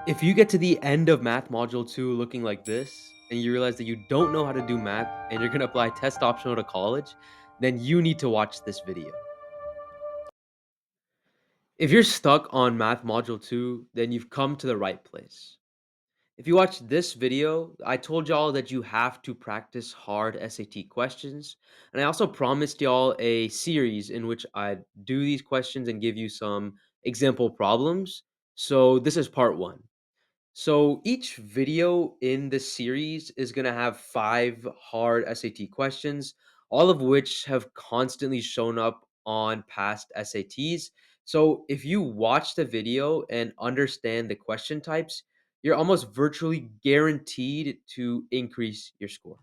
If you get to the end of math module 2 looking like this, and you realize that you don't know how to do math and you're going to apply test optional to college, then you need to watch this video. If you're stuck on math module 2, then you've come to the right place. If you watch this video, I told y'all that you have to practice hard SAT questions, and I also promised y'all a series in which I'd do these questions and give you some example problems. So this is part 1. So each video in this series is going to have 5 hard SAT questions, all of which have constantly shown up on past SATs. So if you watch the video and understand the question types, you're almost virtually guaranteed to increase your score.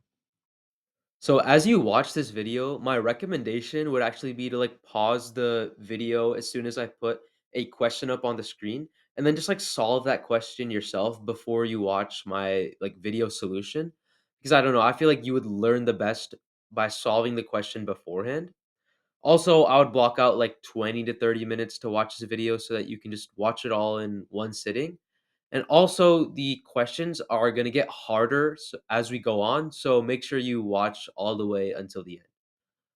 So as you watch this video, my recommendation would actually be to pause the video as soon as I put a question up on the screen and then just solve that question yourself before you watch my video solution, because I don't know, I feel like you would learn the best by solving the question beforehand. Also, I would block out 20 to 30 minutes to watch this video so that you can just watch it all in one sitting. And also, the questions are going to get harder as we go on. So make sure you watch all the way until the end.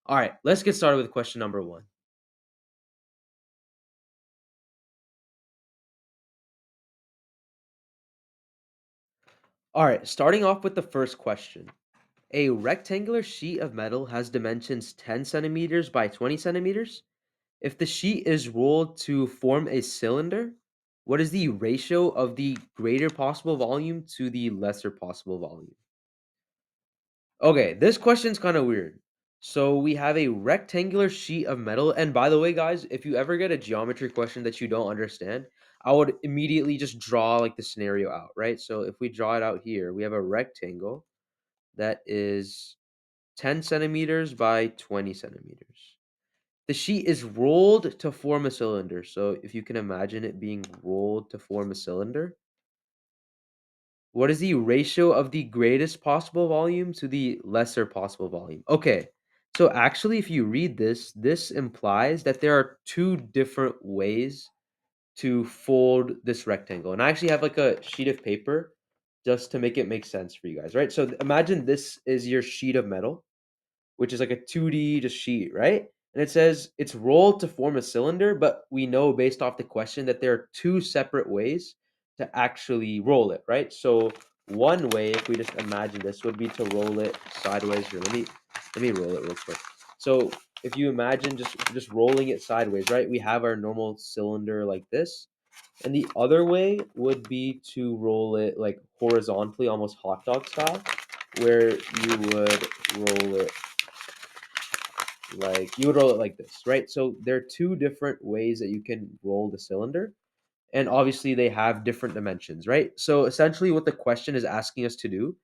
All right, let's get started with question number 1. All right, starting off with the first question. A rectangular sheet of metal has dimensions 10 centimeters by 20 centimeters. If the sheet is rolled to form a cylinder, what is the ratio of the greater possible volume to the lesser possible volume? Okay, this question's kind of weird. So we have a rectangular sheet of metal. And by the way, guys, if you ever get a geometry question that you don't understand, I would immediately just draw the scenario out, right? So if we draw it out here, we have a rectangle that is 10 centimeters by 20 centimeters. The sheet is rolled to form a cylinder. So if you can imagine it being rolled to form a cylinder, what is the ratio of the greatest possible volume to the lesser possible volume? Okay. So actually, if you read this, this implies that there are two different ways to fold this rectangle. And I actually have a sheet of paper just to make it make sense for you guys, right? So imagine this is your sheet of metal, which is like a 2D just sheet, right? And it says it's rolled to form a cylinder, but we know based off the question that there are two separate ways to actually roll it, right? So one way, if we just imagine this, would be to roll it sideways. Here, let me roll it real quick. So if you imagine just rolling it sideways, right? We have our normal cylinder like this. And the other way would be to roll it like horizontally, almost hot dog style, where roll it you would roll it like this, right? So there are two different ways that you can roll the cylinder, and obviously they have different dimensions, right? So essentially, what the question is asking us to do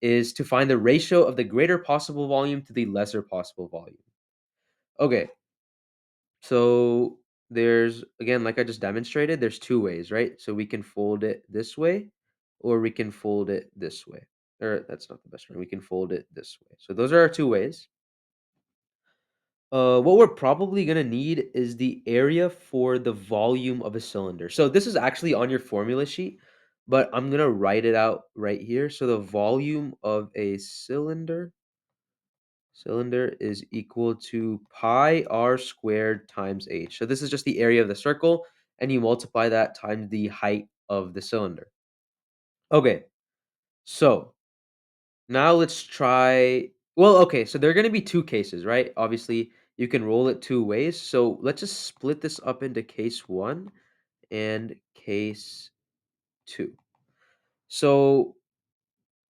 is to find the ratio of the greater possible volume to the lesser possible volume. Okay, so there's again, like I just demonstrated, there's two ways, right? So we can fold it this way, or we can fold it this way. Or that's not the best one. We can fold it this way. So those are our two ways. What we're probably gonna need is the area for the volume of a cylinder. So this is actually on your formula sheet, but I'm gonna write it out right here. So the volume of a cylinder is equal to pi r squared times h. So this is just the area of the circle, and you multiply that times the height of the cylinder. Okay, so now let's try okay, so there are gonna be 2 cases, right? Obviously, you can roll it 2 ways, so let's just split this up into case 1 and case 2. So,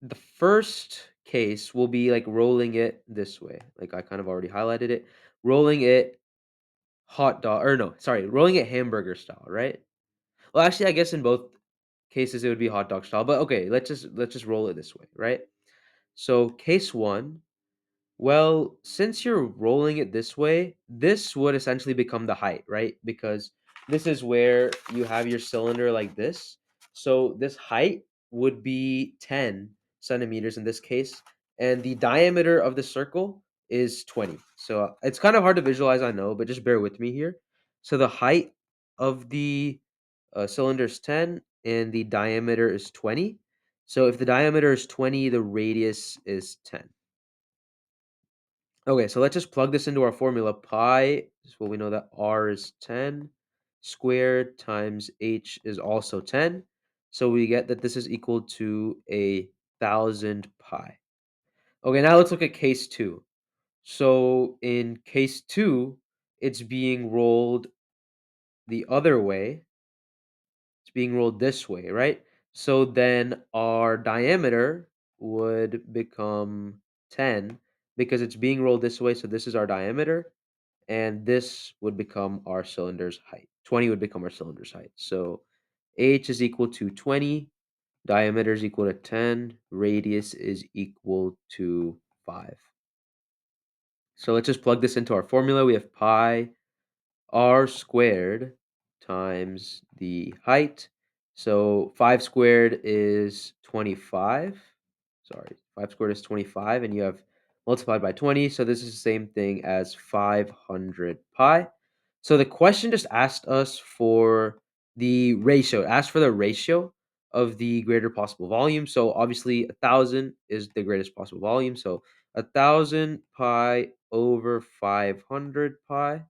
the first case will be, rolling it this way, like, I kind of already highlighted it, rolling it hot dog or no, sorry, rolling it hamburger style, right? Well, actually, I guess in both cases, it would be hot dog style, but okay, let's just roll it this way, right? So, case 1. Well, since you're rolling it this way, this would essentially become the height, right? Because this is where you have your cylinder like this. So this height would be 10 centimeters in this case. And the diameter of the circle is 20. So it's kind of hard to visualize, I know, but just bear with me here. So the height of the cylinder is 10 and the diameter is 20. So if the diameter is 20, the radius is 10. Okay, so let's just plug this into our formula. Pi is well, we know that r is 10 squared times h is also 10. So we get that this is equal to 1,000 pi. Okay, now let's look at case two. So in case two, it's being rolled the other way. It's being rolled this way, right? So then our diameter would become 10 because it's being rolled this way. So this is our diameter, and this would become our cylinder's height. 20 would become our cylinder's height. So h is equal to 20, diameter is equal to 10, radius is equal to 5. So let's just plug this into our formula. We have pi r squared times the height. So 5 squared is 25. Sorry, 5 squared is 25, and you have multiplied by 20. So this is the same thing as 500 pi. So the question just asked us for the ratio. It asked for the ratio of the greater possible volume. So obviously 1,000 is the greatest possible volume. So 1,000 pi over 500 pi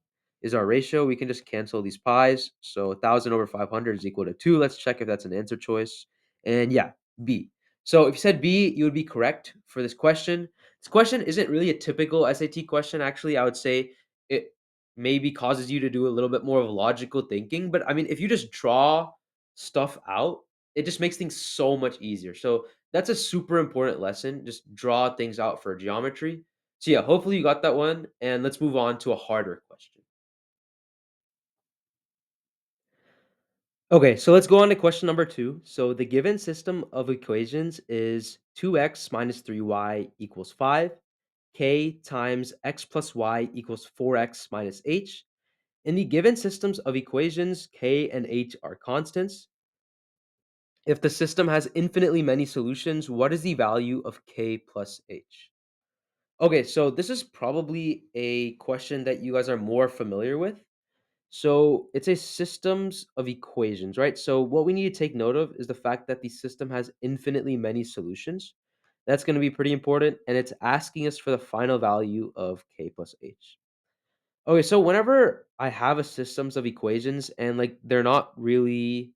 is our ratio. We can just cancel these pi's. So 1,000 over 500 is equal to 2. Let's check if that's an answer choice. And yeah, B. So if you said B, you would be correct for this question. This question isn't really a typical SAT question. Actually, I would say it maybe causes you to do a little bit more of logical thinking. But I mean, if you just draw stuff out, it just makes things so much easier. So that's a super important lesson. Just draw things out for geometry. So yeah, hopefully you got that one. And let's move on to a harder question. Okay, so let's go on to question number two. So the given system of equations is 2x minus 3y equals 5, k times x plus y equals 4x minus h. In the given systems of equations, k and h are constants. If the system has infinitely many solutions, what is the value of k plus h? Okay, so this is probably a question that you guys are more familiar with. So it's a systems of equations, right? So what we need to take note of is the fact that the system has infinitely many solutions. That's going to be pretty important. And it's asking us for the final value of k plus h. Okay, so whenever I have a systems of equations and like they're not really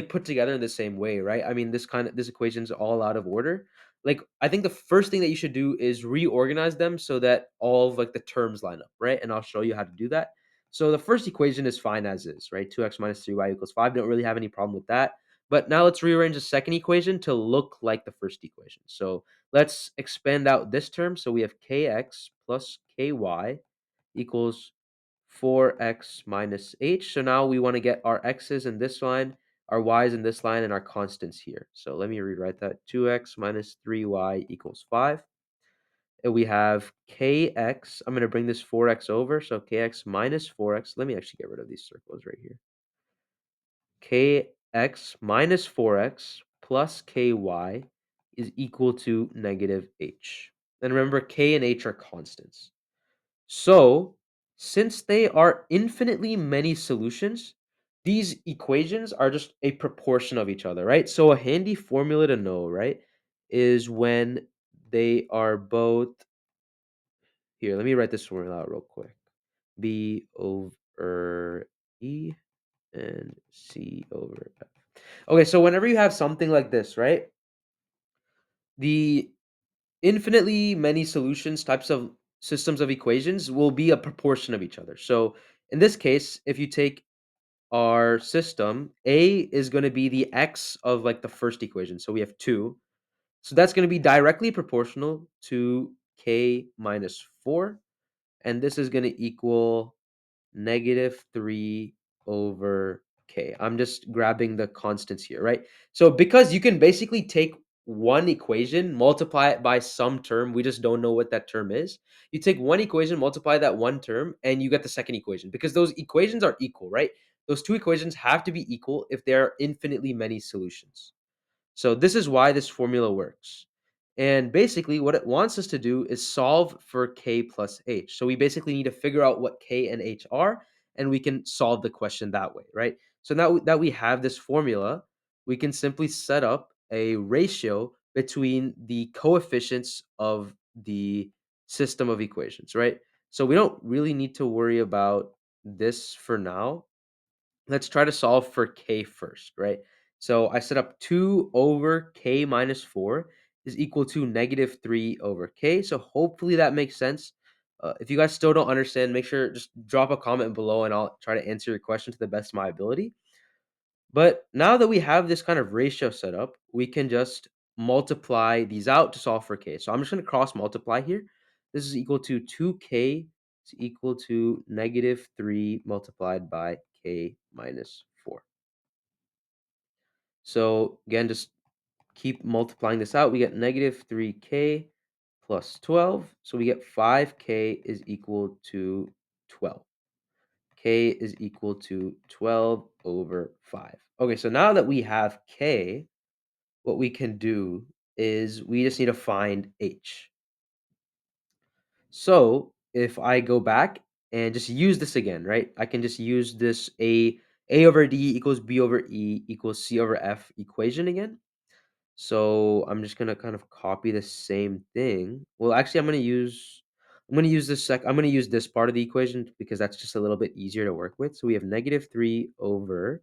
put together in the same way, right? I mean, this equation's all out of order. Like, I think the first thing that you should do is reorganize them so that all of like the terms line up, right? And I'll show you how to do that. So the first equation is fine as is, right? 2x minus 3y equals 5. Don't really have any problem with that. But now let's rearrange the second equation to look like the first equation. So let's expand out this term. So we have kx plus ky equals 4x minus h. So now we want to get our x's in this line, our y's in this line, and our constants here. So let me rewrite that. 2x minus 3y equals 5. And we have kx. I'm going to bring this 4x over. So kx minus 4x. Let me actually get rid of these circles right here. Kx minus 4x plus ky is equal to negative h. And remember, k and h are constants. So, since they are infinitely many solutions, these equations are just a proportion of each other, right? So, a handy formula to know, right, is when they are both here. Let me write this formula out real quick. B over E and C over F. Okay, so whenever you have something like this, right, the infinitely many solutions types of systems of equations will be a proportion of each other. So in this case, if you take our system, A is going to be the x of like the first equation. So we have 2. So that's going to be directly proportional to k minus 4. And this is going to equal -3 over k. I'm just grabbing the constants here, right? So because you can basically take one equation, multiply it by some term, we just don't know what that term is. You take one equation, multiply that one term, and you get the second equation because those equations are equal, right? Those two equations have to be equal if there are infinitely many solutions. So this is why this formula works. And basically what it wants us to do is solve for k plus h. So we basically need to figure out what k and h are, and we can solve the question that way, right? So now that we have this formula, we can simply set up a ratio between the coefficients of the system of equations, right? So we don't really need to worry about this for now. Let's try to solve for k first, right? So I set up 2 over k minus 4 is equal to negative 3 over k. So hopefully that makes sense. If you guys still don't understand, make sure just drop a comment below and I'll try to answer your question to the best of my ability. But now that we have this kind of ratio set up, we can just multiply these out to solve for k. So I'm just going to cross multiply here. This is equal to 2k is equal to negative 3 multiplied by k minus 4. So again, just keep multiplying this out. We get negative 3k plus 12. So we get 5k is equal to 12. K is equal to 12 over 5. Okay, so now that we have k, what we can do is we just need to find h. So if I go back and just use this again, right? I can just use this a over d equals b over e equals c over f equation again. So I'm just gonna kind of copy the same thing. Well, actually, I'm gonna use this part of the equation because that's just a little bit easier to work with. So we have negative 3 over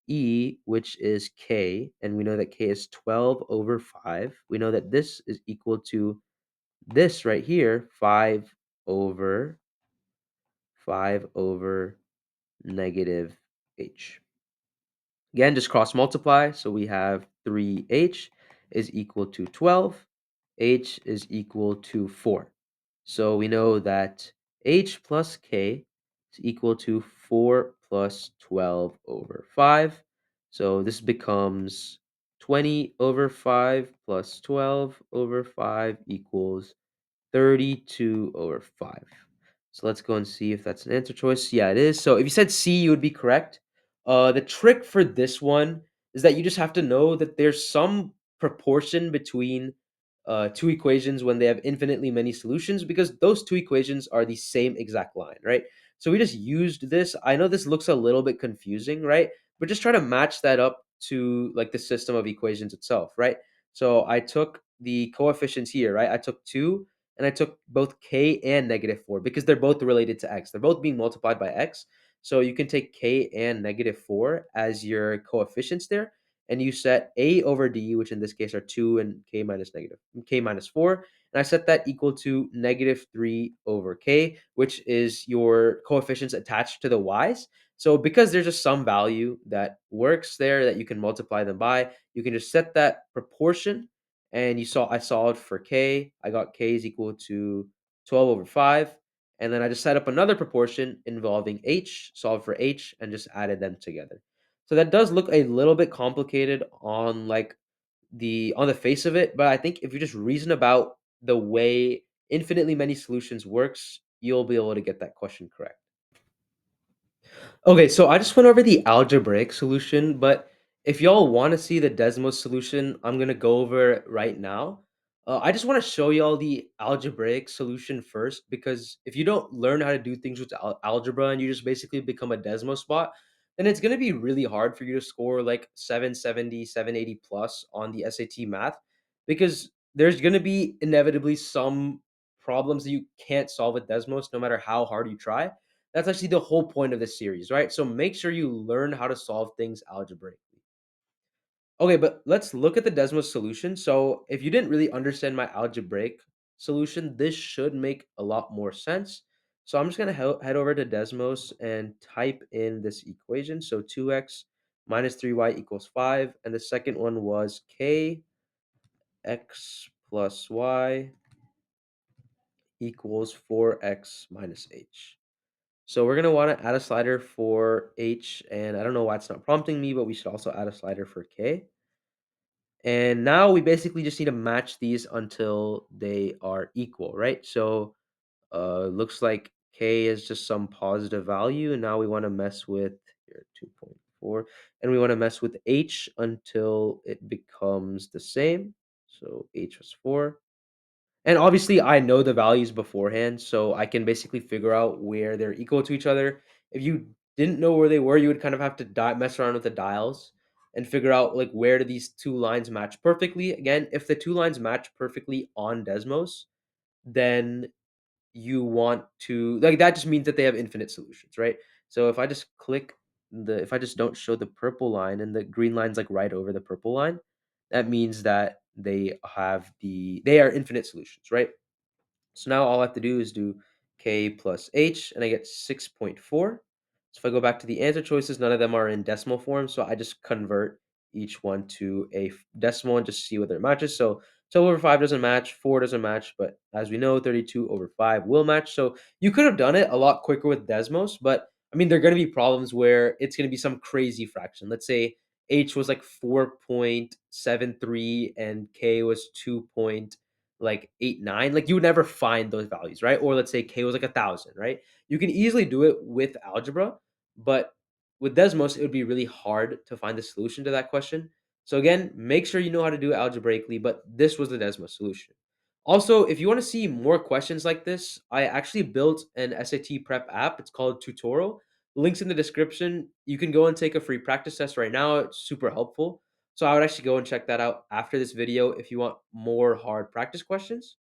e, which is k, and we know that k is 12 over 5. We know that this is equal to this right here, over 5 over negative h. Again, just cross multiply. So we have 3h is equal to 12. H is equal to 4. So we know that h plus k is equal to 4 plus 12 over 5. So this becomes 20 over 5 plus 12 over 5 equals 32 over 5. So let's go and see if that's an answer choice. Yeah, it is. So if you said C, you would be correct. The trick for this one is that you just have to know that there's some proportion between two equations when they have infinitely many solutions because those two equations are the same exact line, right? So we just used this. I know this looks a little bit confusing, right? But just try to match that up to like the system of equations itself, right? So I took the coefficients here, right? I took 2 and I took both k and negative 4 because they're both related to x. They're both being multiplied by x. So you can take k and negative 4 as your coefficients there, and you set a over d, which in this case are 2 and k minus 4. And I set that equal to negative 3 over k, which is your coefficients attached to the y's. So because there's just some value that works there that you can multiply them by, you can just set that proportion and I solved for k. I got k is equal to 12 over 5. And then I just set up another proportion involving h, solved for h, and just added them together. So that does look a little bit complicated on the face of it, but I think if you just reason about the way infinitely many solutions works, you'll be able to get that question correct. Okay, so I just went over the algebraic solution, but if y'all want to see the Desmos solution, I'm gonna go over it right now. I just want to show y'all the algebraic solution first because if you don't learn how to do things with algebra and you just basically become a Desmos bot, then it's gonna be really hard for you to score like 770, 780 plus on the SAT math because there's gonna be inevitably some problems that you can't solve with Desmos no matter how hard you try. That's actually the whole point of this series, right? So make sure you learn how to solve things algebraically. Okay, but let's look at the Desmos solution. So if you didn't really understand my algebraic solution, this should make a lot more sense. So I'm just going to head over to Desmos and type in this equation. So 2x minus 3y equals 5. And the second one was kx plus y equals 4x minus h. So we're gonna want to add a slider for h, and I don't know why it's not prompting me, but we should also add a slider for k. And now we basically just need to match these until they are equal, right? So looks like k is just some positive value, and now we want to mess with here 2.4, and we want to mess with h until it becomes the same. So h was 4. And obviously, I know the values beforehand, so I can basically figure out where they're equal to each other. If you didn't know where they were, you would kind of have to mess around with the dials and figure out like where do these two lines match perfectly. Again, if the two lines match perfectly on Desmos, then you want to like that just means that they have infinite solutions, right? So if I just click if I just don't show the purple line and the green line's like right over the purple line, that means that they are infinite solutions, right? So now all I have to do is do k plus h, and I get 6.4. So if I go back to the answer choices, none of them are in decimal form, so I just convert each one to a decimal and just see whether it matches. So 12 over 5 doesn't match, 4 doesn't match, but as we know, 32 over 5 will match. So you could have done it a lot quicker with Desmos, but I mean, there are going to be problems where it's going to be some crazy fraction. Let's say h was like 4.73 and k was 2 like 8, 9, like you would never find those values, right? Or let's say k was like 1,000, right? You can easily do it with algebra, but with Desmos, it would be really hard to find the solution to that question. So again, make sure you know how to do it algebraically, but this was the Desmos solution. Also, if you want to see more questions like this, I actually built an SAT prep app. It's called Tutorial. Links in the description. You can go and take a free practice test right now. It's super helpful. So I would actually go and check that out after this video if you want more hard practice questions.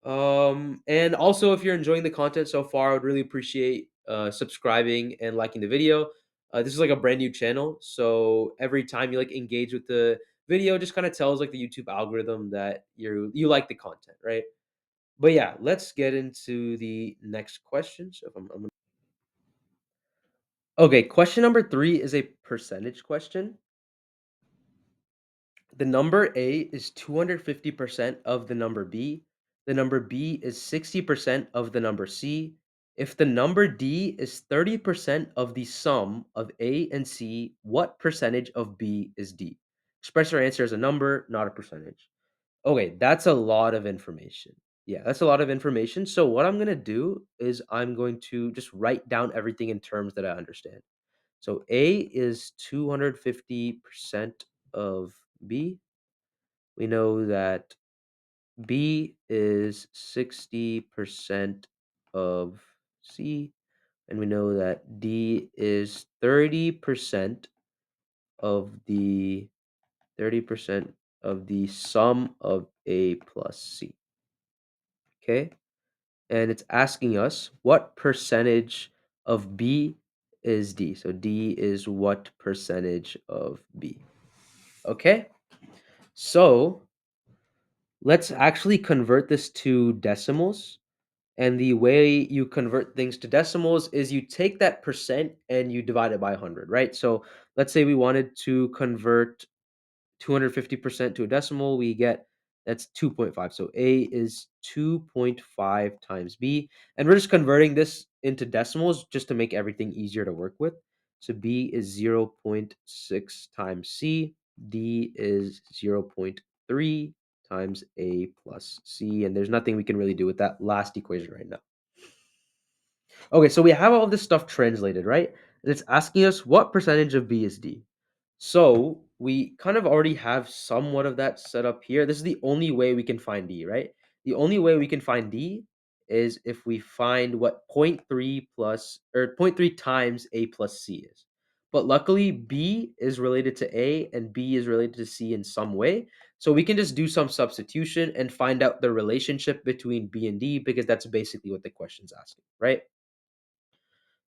And also if you're enjoying the content so far, I would really appreciate subscribing and liking the video. This is like a brand new channel, so every time you like engage with the video, just kind of tells like the YouTube algorithm that you like the content, right? But yeah, let's get into the next question. So if okay, question number 3 is a percentage question. The number A is 250% of the number B. The number B is 60% of the number C. If the number D is 30% of the sum of A and C, what percentage of B is D? Express your answer as a number, not a percentage. Okay, that's a lot of information. Yeah, that's a lot of information. So what I'm going to do is I'm going to just write down everything in terms that I understand. So A is 250% of B. We know that B is 60% of C, and we know that D is 30% of the 30% of the sum of A plus C. Okay? And it's asking us what percentage of B is D. So D is what percentage of B. Okay? So let's actually convert this to decimals. And the way you convert things to decimals is you take that percent and you divide it by 100, right? So let's say we wanted to convert 250% to a decimal, we get that's 2.5. So A is 2.5 times B. And we're just converting this into decimals just to make everything easier to work with. So B is 0.6 times C. D is 0.3 times A plus C. And there's nothing we can really do with that last equation right now. Okay, so we have all of this stuff translated, right? And it's asking us what percentage of B is D. So we kind of already have somewhat of that set up here. This is the only way we can find D, right? The only way we can find D is if we find what zero point 0.3 plus or zero point 0.3 times A plus C is. But luckily, B is related to A and B is related to C in some way. So we can just do some substitution and find out the relationship between B and D because that's basically what the question's asking, right?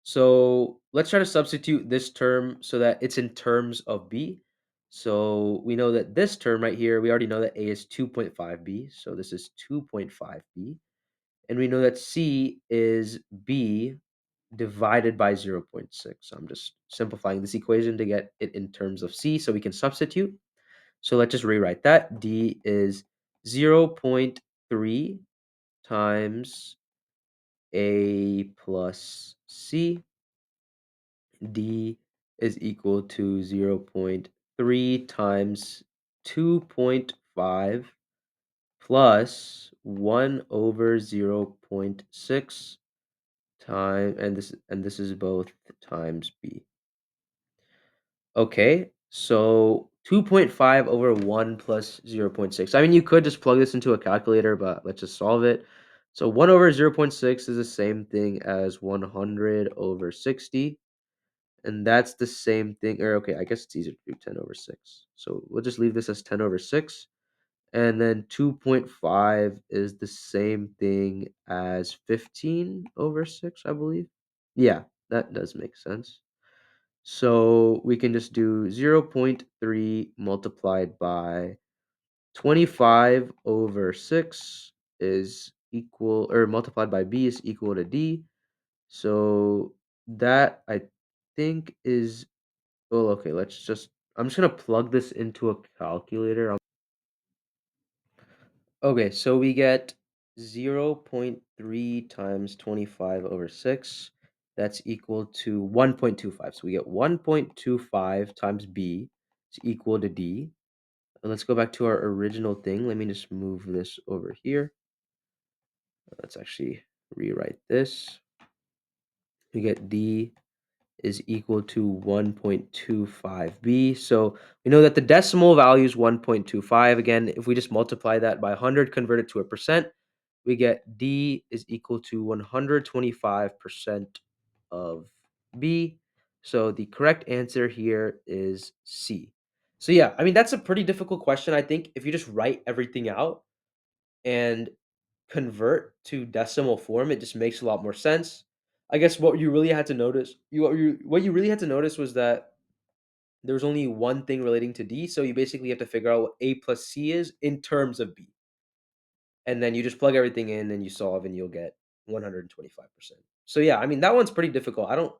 So let's try to substitute this term so that it's in terms of B. So we know that this term right here, we already know that A is 2.5B. So this is 2.5B. And we know that C is B divided by zero point 0.6. So I'm just simplifying this equation to get it in terms of C so we can substitute. So let's just rewrite that. D is 0.3 times A plus C. D is equal to zero point 0.3 times 2.5 plus 1 over zero point 0.6 time and this is both times B. Okay, so 2.5 over 1 plus zero point 0.6. I mean, you could just plug this into a calculator, but let's just solve it. So 1 over zero point 0.6 is the same thing as 100 over 60. and that's the same thing. Or okay, I guess it's easier to do 10 over 6. So we'll just leave this as 10 over 6. And then 2.5 is the same thing as 15 over 6, I believe. Yeah, that does make sense. So we can just do 0.3 multiplied by 25 over 6 is equal, or multiplied by b is equal to d. So that I think is, well, okay, I'm just gonna plug this into a calculator. Okay, so we get 0.3 times 25 over 6. That's equal to 1.25. So we get 1.25 times b is equal to d. And let's go back to our original thing. Let me just move this over here. Let's actually rewrite this. We get d is equal to 1.25b. So we know that the decimal value is 1.25. Again, if we just multiply that by 100, convert it to a percent, we get d is equal to 125% of b. So the correct answer here is C. So yeah, I mean that's a pretty difficult question. I think if you just write everything out and convert to decimal form, it just makes a lot more sense. I guess what you really had to notice, what you really had to notice was that there was only one thing relating to D, so you basically have to figure out what A plus C is in terms of B. And then you just plug everything in and you solve and you'll get 125%. So yeah, I mean that one's pretty difficult. I don't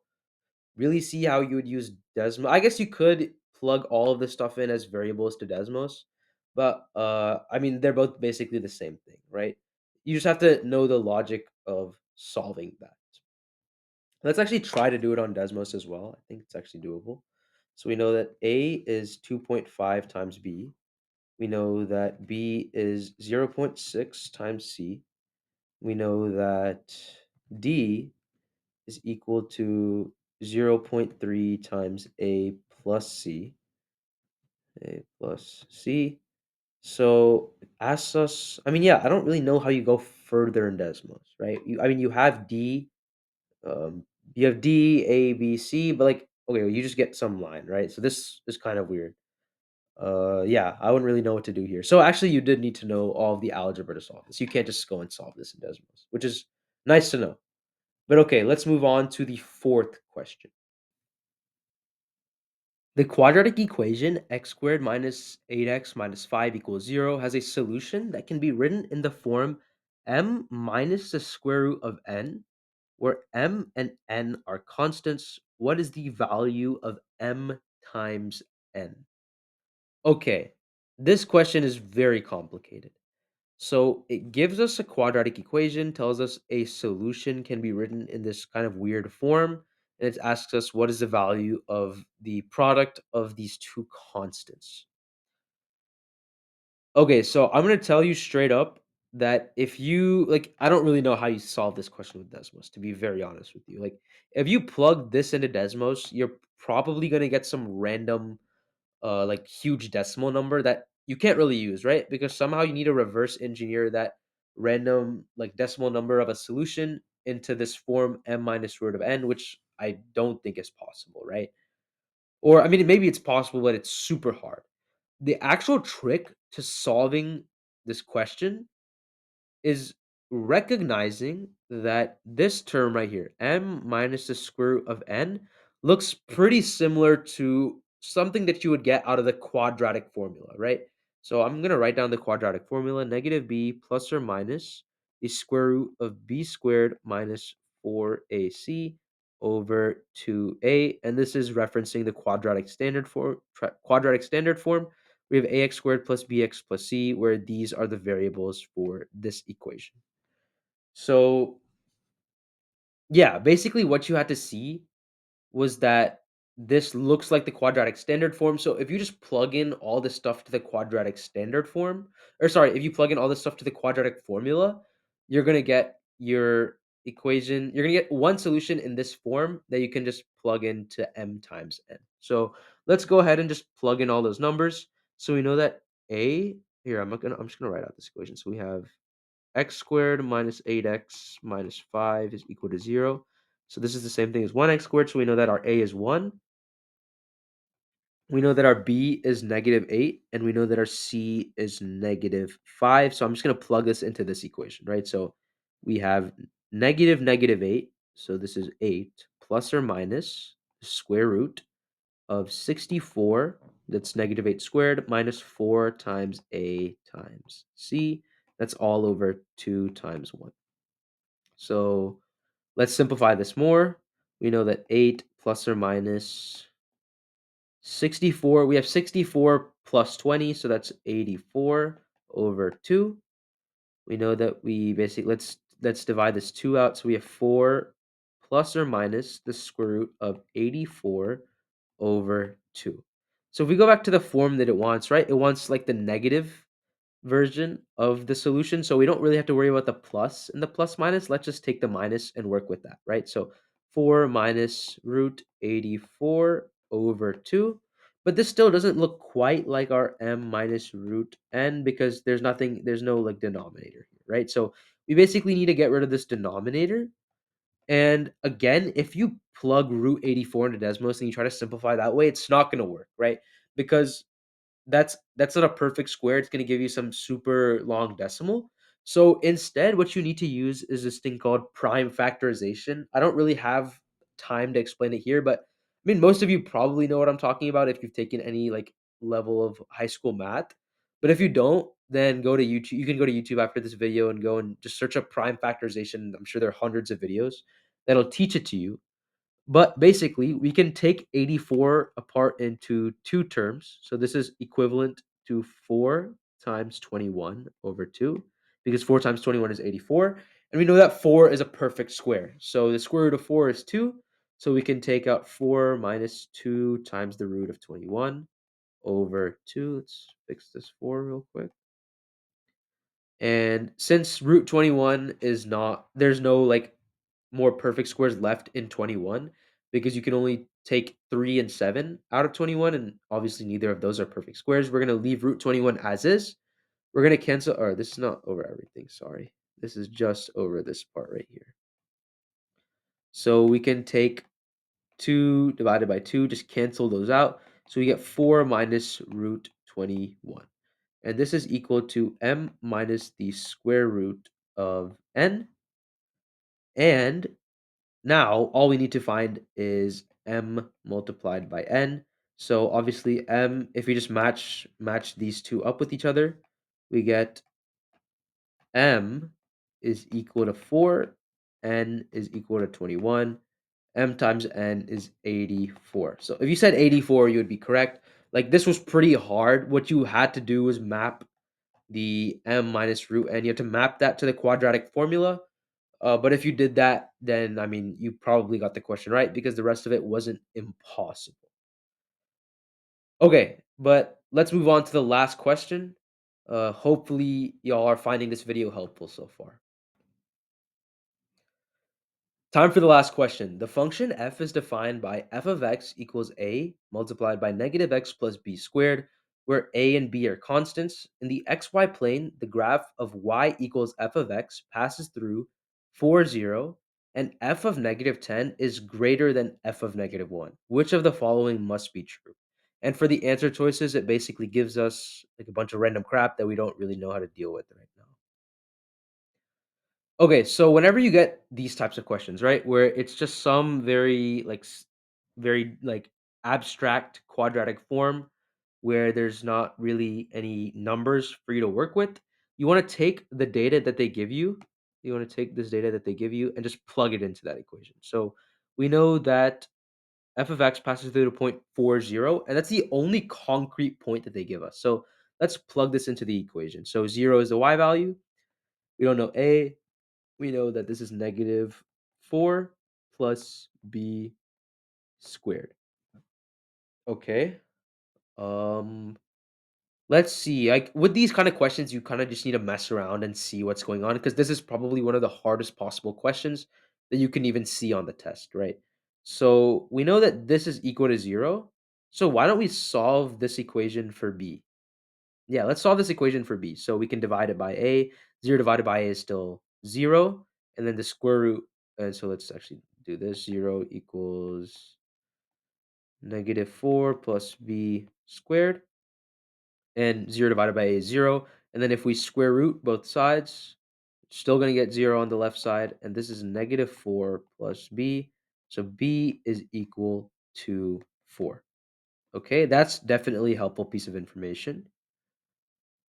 really see how you would use Desmos. I guess you could plug all of this stuff in as variables to Desmos, but I mean they're both basically the same thing, right? You just have to know the logic of solving that. Let's actually try to do it on Desmos as well. I think it's actually doable. So we know that A is 2.5 times B. We know that B is zero point 0.6 times C. We know that D is equal to zero point 0.3 times A plus C. A plus C. So it asks us, I mean, yeah, I don't really know how you go further in Desmos, right? I mean, you have D, um, you have D, A, B, C, but like, okay, you just get some line, right? So this is kind of weird. Yeah, I wouldn't really know what to do here. So actually, you did need to know all of the algebra to solve this. You can't just go and solve this in Desmos, which is nice to know. But okay, let's move on to the fourth question. The quadratic equation x squared minus 8x minus 5 equals 0 has a solution that can be written in the form m minus the square root of n, where m and n are constants. What is the value of m times n? Okay, this question is very complicated. So it gives us a quadratic equation, tells us a solution can be written in this kind of weird form, and it asks us what is the value of the product of these two constants. Okay, so I'm gonna tell you straight up that if you like, I don't really know how you solve this question with Desmos, to be very honest with you. Like, if you plug this into Desmos, you're probably gonna get some random like huge decimal number that you can't really use, right? Because somehow you need to reverse engineer that random like decimal number of a solution into this form m minus root of n, which I don't think is possible, right? Or I mean, maybe it's possible, but it's super hard. The actual trick to solving this question is recognizing that this term right here, m minus the square root of n, looks pretty similar to something that you would get out of the quadratic formula, right? So I'm going to write down the quadratic formula, negative b plus or minus the square root of b squared minus 4ac over 2a. And this is referencing the quadratic standard form. We have ax squared plus bx plus c, where these are the variables for this equation. So, yeah, basically what you had to see was that this looks like the quadratic standard form. So if you just plug in all this stuff to the quadratic standard form, or sorry, if you plug in all this stuff to the quadratic formula, you're going to get your equation. You're going to get one solution in this form that you can just plug into m times n. So let's go ahead and just plug in all those numbers. So we know that a here I'm just going to write out this equation. So we have x squared minus 8x minus 5 is equal to 0. So this is the same thing as 1x squared, so we know that our a is 1. We know that our b is -8, and we know that our c is -5. So I'm just going to plug this into this equation, right? So we have -8. So this is 8 plus or minus the square root of 64. That's -8 squared minus 4 times a times c. That's all over 2 times 1. So let's simplify this more. We know that 8 plus or minus 64, we have 64 plus 20, so that's 84 over 2. We know that we basically let's divide this 2 out. So we have 4 plus or minus the square root of 84 over 2. So if we go back to the form that it wants, right? It wants like the negative version of the solution. So we don't really have to worry about the plus and the plus minus. Let's just take the minus and work with that, right? So 4 minus root 84 over 2. But this still doesn't look quite like our m minus root n because there's no like denominator here, right? So we basically need to get rid of this denominator. And again, if you plug root 84 into Desmos and you try to simplify that way, it's not going to work, right? Because that's not a perfect square, it's gonna give you some super long decimal. So instead, what you need to use is this thing called prime factorization. I don't really have time to explain it here, but I mean, most of you probably know what I'm talking about if you've taken any like level of high school math. But if you don't, then go to YouTube. You can go to YouTube after this video and go and just search up prime factorization. I'm sure there are hundreds of videos that'll teach it to you. But basically, we can take 84 apart into two terms. So this is equivalent to 4 times 21 over 2 because 4 times 21 is 84. And we know that 4 is a perfect square. So the square root of 4 is 2. So we can take out 4 minus 2 times the root of 21 over 2. Let's fix this 4 real quick. And since root 21 is not, there's no like more perfect squares left in 21 because you can only take 3 and 7 out of 21, and obviously neither of those are perfect squares. We're going to leave root 21 as is. We're going to cancel, or this is not over everything, sorry. This is just over this part right here. So we can take 2 divided by 2, just cancel those out. So we get 4 minus root 21. And this is equal to m minus the square root of n. And now, all we need to find is m multiplied by n. So obviously m, if we just match these two up with each other, we get m is equal to 4, n is equal to 21, m times n is 84. So if you said 84, you would be correct. Like this was pretty hard. What you had to do was map the m minus root n. You have to map that to the quadratic formula. But if you did that, then I mean, you probably got the question right because the rest of it wasn't impossible. Okay, but let's move on to the last question. Hopefully, y'all are finding this video helpful so far. Time for the last question. The function f is defined by f of x equals a multiplied by negative x plus b squared, where a and b are constants. In the xy plane, the graph of y equals f of x passes through 4, 0, and f of negative 10 is greater than f of negative 1. Which of the following must be true? And for the answer choices, it basically gives us like a bunch of random crap that we don't really know how to deal with right now. Okay, so whenever you get these types of questions, right, where it's just some very very like abstract quadratic form where there's not really any numbers for you to work with, you want to take the data that they give you. You want to take this data that they give you and just plug it into that equation. So we know that f of x passes through the point 4, 0, and that's the only concrete point that they give us. So let's plug this into the equation. So 0 is the y value. We don't know a, we know that this is negative 4 plus b squared. Okay. Um, let's see. Like with these kind of questions, you kind of just need to mess around and see what's going on because this is probably one of the hardest possible questions that you can even see on the test, right? So we know that this is equal to 0. So why don't we solve this equation for b? Yeah, let's solve this equation for b. So we can divide it by a. 0 divided by a is still 0. And then the square root. And so let's actually do this. 0 equals -4 plus b squared, and 0 divided by a is 0. And then if we square root both sides, still going to get 0 on the left side, and this is -4 plus b. So b is equal to 4. Okay, that's definitely a helpful piece of information.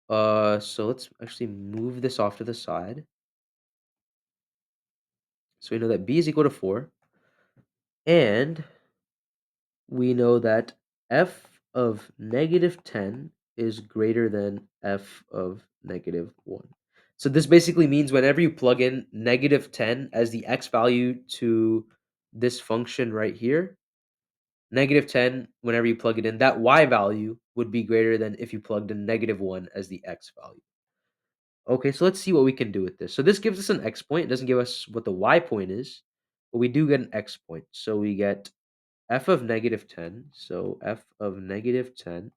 So let's actually move this off to the side. So we know that b is equal to 4, and we know that f of -10 is greater than f of -1. So this basically means whenever you plug in -10 as the x value to this function right here, -10, whenever you plug it in, that y value would be greater than if you plugged in -1 as the x value. Okay, so let's see what we can do with this. So this gives us an x point. It doesn't give us what the y point is, but we do get an x point. So we get f of -10. So f of -10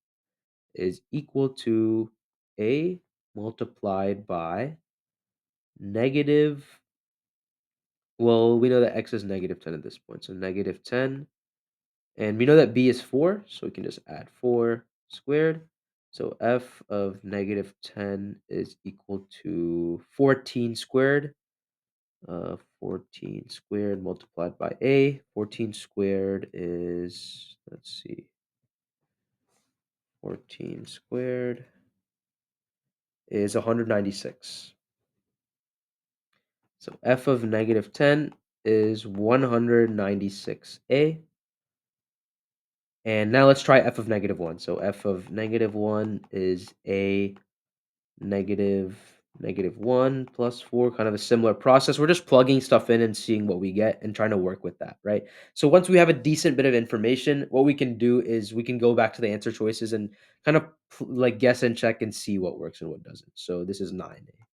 is equal to a multiplied by negative. Well, we know that x is -10 at this point. So -10. And we know that b is 4. So we can just add 4 squared. So f of -10 is equal to 14 squared. 14 squared multiplied by a. 14 squared is, let's see, 14 squared is 196. So f of -10 is 196a. And now let's try f of -1. So f of -1 is a negative -1 plus 4, kind of a similar process. We're just plugging stuff in and seeing what we get and trying to work with that, right? So once we have a decent bit of information, what we can do is we can go back to the answer choices and kind of like guess and check and see what works and what doesn't. So this is 9a,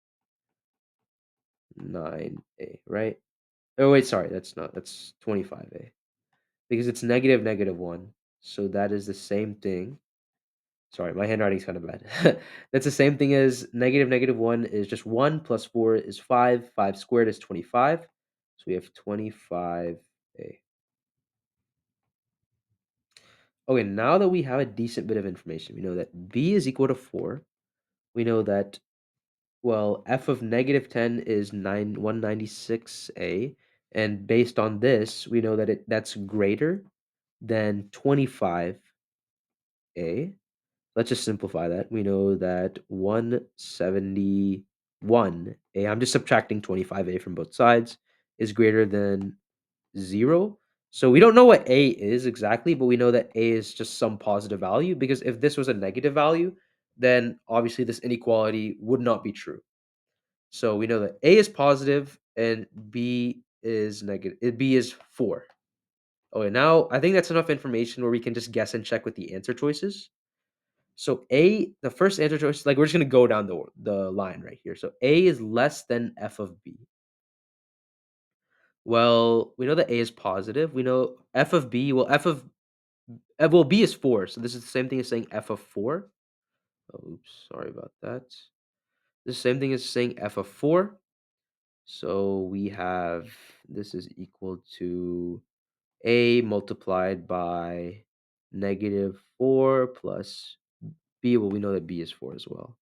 right? Oh wait, sorry, that's 25a because it's -1. So that is the same thing. Sorry, my handwriting's kind of bad. That's the same thing as -1 is just 1 plus 4 is 5. 5 squared is 25. So we have 25a. Okay, now that we have a decent bit of information, we know that b is equal to 4. We know that, well, f of -10 is 196a. And based on this, we know that that's greater than 25a. Let's just simplify that. We know that 171a, I'm just subtracting 25a from both sides, is greater than 0. So we don't know what a is exactly, but we know that a is just some positive value because if this was a negative value, then obviously this inequality would not be true. So we know that a is positive and b is negative. B is 4. Okay, now I think that's enough information where we can just guess and check with the answer choices. So A, the first answer choice, like we're just gonna go down the line right here. So A is less than f of b. Well, we know that A is positive. We know f of b. Well, well, b is 4. So this is the same thing as saying f of 4. Oh, oops, sorry about that. The same thing as saying f of 4. So we have, this is equal to A multiplied by -4 plus b. Well, we know that b is 4 as well.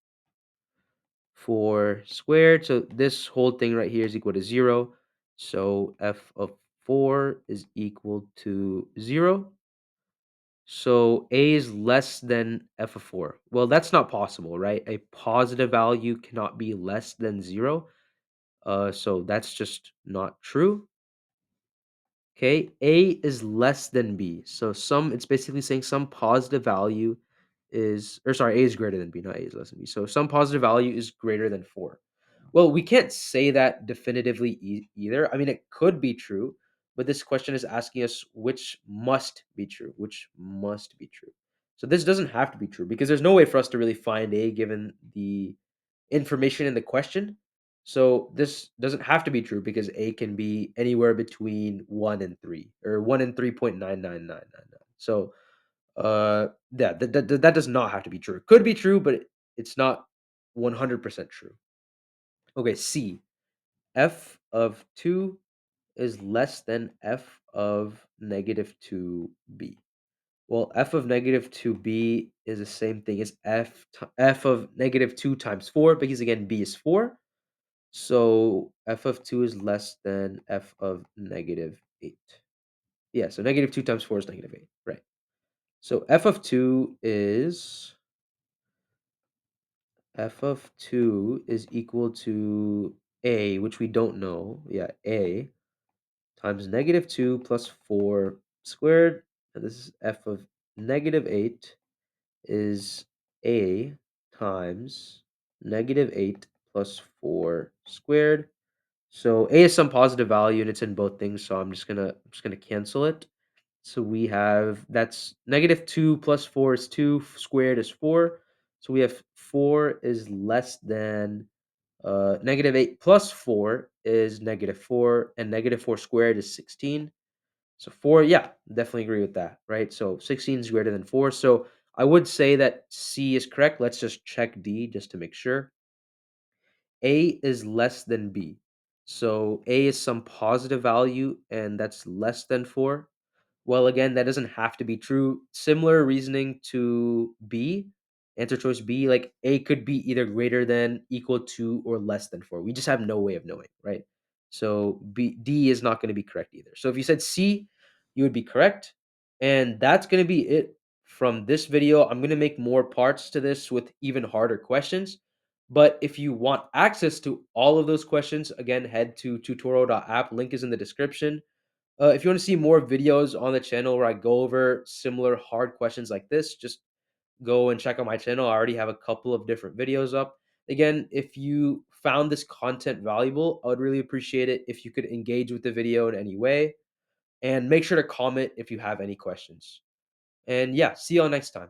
4 squared. So this whole thing right here is equal to 0. So f of 4 is equal to 0. So a is less than f of 4. Well, that's not possible, right? A positive value cannot be less than 0. So that's just not true. Okay, A is less than B. So it's basically saying some positive value is, or sorry, A is greater than B, not A is less than B. So some positive value is greater than 4. Well, we can't say that definitively either. I mean, it could be true, but this question is asking us which must be true, which must be true. So this doesn't have to be true because there's no way for us to really find A given the information in the question. So this doesn't have to be true because A can be anywhere between 1 and 3 or 1 and 3.99999. So that does not have to be true. It could be true, but it's not 100% true. Okay, C. F of 2 is less than f of negative 2b? Well, f of negative 2b is the same thing as f of negative 2 times 4 because again b is 4. So f of 2 is less than f of negative 8. Yeah, so negative 2 times 4 is negative 8. Right. So f of 2 is equal to a, which we don't know. Yeah, a times negative 2 plus 4 squared. And this is f of negative 8 is a times negative 8 plus 4 squared. So a is some positive value and it's in both things, so I'm just gonna cancel it. So we have that's negative 2 plus 4 is 2, squared is 4. So we have 4 is less than negative 8 plus 4 is negative 4, and negative 4 squared is 16. So 4, yeah, definitely agree with that, right? So 16 is greater than 4. So I would say that C is correct. Let's just check D just to make sure. A is less than B. So A is some positive value, and that's less than 4. Well, again, that doesn't have to be true. Similar reasoning to B, answer choice B, like A could be either greater than, equal to, or less than 4. We just have no way of knowing, right? So D is not going to be correct either. So if you said C, you would be correct. And that's going to be it from this video. I'm going to make more parts to this with even harder questions. But if you want access to all of those questions, again, head to tutorial.app. Link is in the description. If you want to see more videos on the channel where I go over similar hard questions like this, just go and check out my channel. I already have a couple of different videos up. Again, if you found this content valuable, I would really appreciate it if you could engage with the video in any way. And make sure to comment if you have any questions. And yeah, see y'all next time.